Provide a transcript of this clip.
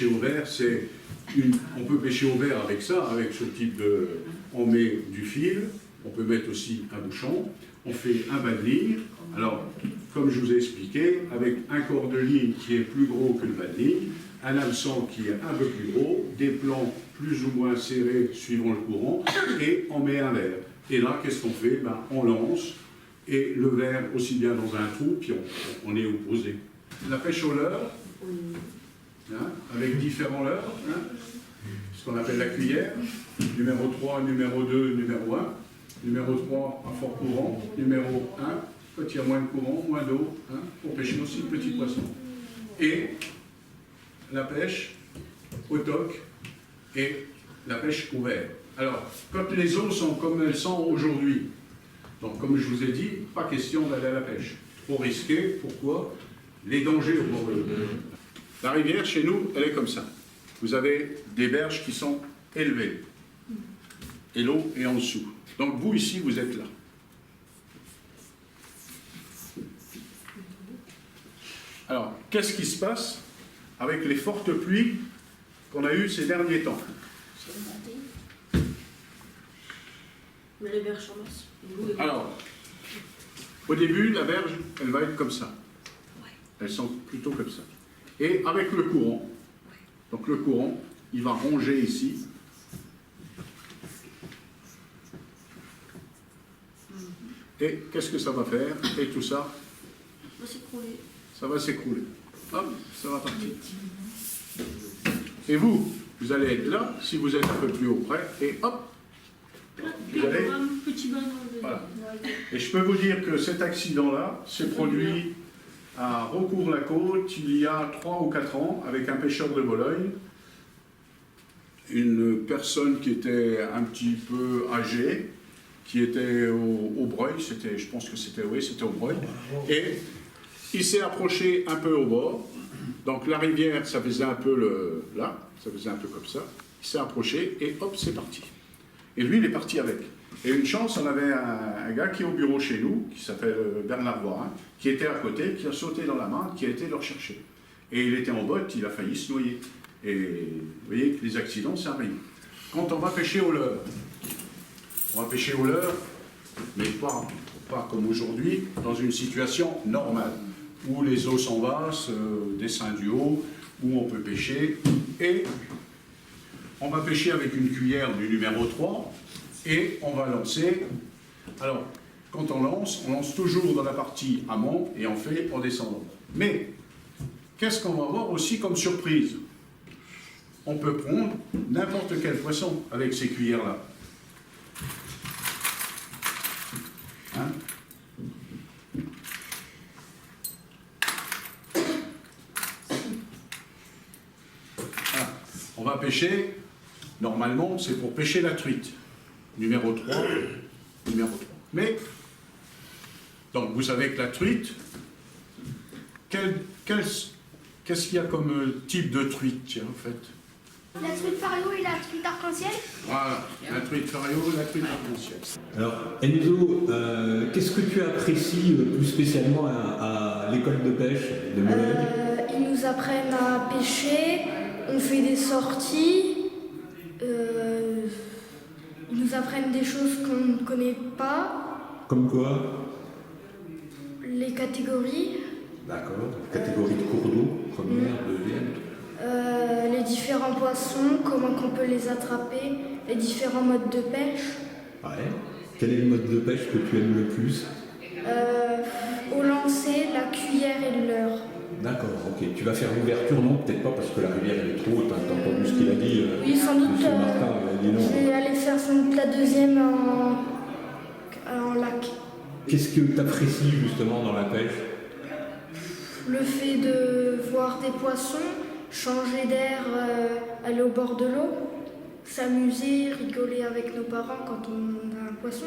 pêcher au verre, on peut pêcher au verre avec ça, avec ce type de... On met du fil, on peut mettre aussi un bouchon, on fait un bas de ligne. Alors, comme je vous ai expliqué, avec un corps de ligne qui est plus gros que le bas de ligne, un hameçon qui est un peu plus gros, des plans plus ou moins serrés suivant le courant, et on met un verre. Et là, qu'est-ce qu'on fait? On lance, et le verre aussi bien dans un trou, puis on est opposé. La pêche au leurre, avec différents leurres, ce qu'on appelle la cuillère, numéro 3, numéro 2, numéro 1, numéro 3 à fort courant, numéro 1, quand il y a moins de courant, moins d'eau, pour pêcher aussi le petit poisson. Et la pêche au toc et la pêche au verre. Alors, quand les eaux sont comme elles sont aujourd'hui, donc comme je vous ai dit, pas question d'aller à la pêche. Trop risqué, pourquoi? Les dangers au bord de l'eau. La rivière, chez nous, elle est comme ça. Vous avez des berges qui sont élevées. Et l'eau est en dessous. Donc vous, ici, vous êtes là. Alors, qu'est-ce qui se passe avec les fortes pluies qu'on a eues ces derniers temps? Mais les berges sont masses. Alors, au début, la berge, elle va être comme ça. Elles sont plutôt comme ça. Et avec le courant, donc le courant, il va ronger ici. Et qu'est-ce que ça va faire? Et tout ça, ça va s'écrouler. Hop, ça va partir. Et vous, vous allez être là, si vous êtes un peu plus haut près, et hop, vous allez... Voilà. Et je peux vous dire que cet accident-là s'est produit à Raucourt-la-Côte il y a 3 ou 4 ans avec un pêcheur de Bologne, une personne qui était un petit peu âgée, qui était au Breuil, je pense que c'était au Breuil, et il s'est approché un peu au bord, donc la rivière, ça faisait un peu là, ça faisait un peu comme ça, il s'est approché et hop, c'est parti. Et lui, il est parti avec. Et une chance, on avait un gars qui est au bureau chez nous, qui s'appelle Bernard Vorin, qui était à côté, qui a sauté dans la main, qui a été le rechercher. Et il était en botte, il a failli se noyer. Et vous voyez que les accidents, ça arrive. Quand on va pêcher au leurre, on va pêcher au leurre, mais pas comme aujourd'hui, dans une situation normale, où les eaux sont basses, des seins du haut, où on peut pêcher, et on va pêcher avec une cuillère du numéro 3, et on va lancer. Alors, quand on lance toujours dans la partie amont, et on fait en descendant. Mais, qu'est-ce qu'on va avoir aussi comme surprise? On peut prendre n'importe quel poisson avec ces cuillères-là. On va pêcher, normalement, c'est pour pêcher la truite. Numéro 3, numéro 3. Mais, donc vous savez que la truite, qu'est-ce qu'il y a comme type de truite, tiens, en fait? La truite fario et la truite arc-en-ciel. Voilà, la truite fario et la truite arc-en-ciel. Alors, Enzo, qu'est-ce que tu apprécies plus spécialement à l'école de pêche de Bologne? Ils nous apprennent à pêcher, on fait des sorties, ils nous apprennent des choses qu'on ne connaît pas. Comme quoi? Les catégories. D'accord, catégorie de cours d'eau, première, deuxième. Les différents poissons, comment qu'on peut les attraper, les différents modes de pêche. Ouais. Quel est le mode de pêche que tu aimes le plus? Au lancer, la cuillère et le leurre. D'accord, ok. Tu vas faire l'ouverture, non? Peut-être pas parce que la rivière elle est trop haute. T'as entendu ce qu'il a dit? Oui, sans doute. Monsieur Martin, il a dit non. Je vais aller faire sans doute la deuxième en lac. Qu'est-ce que tu apprécies justement dans la pêche? Le fait de voir des poissons, changer d'air, aller au bord de l'eau, s'amuser, rigoler avec nos parents quand on a un poisson.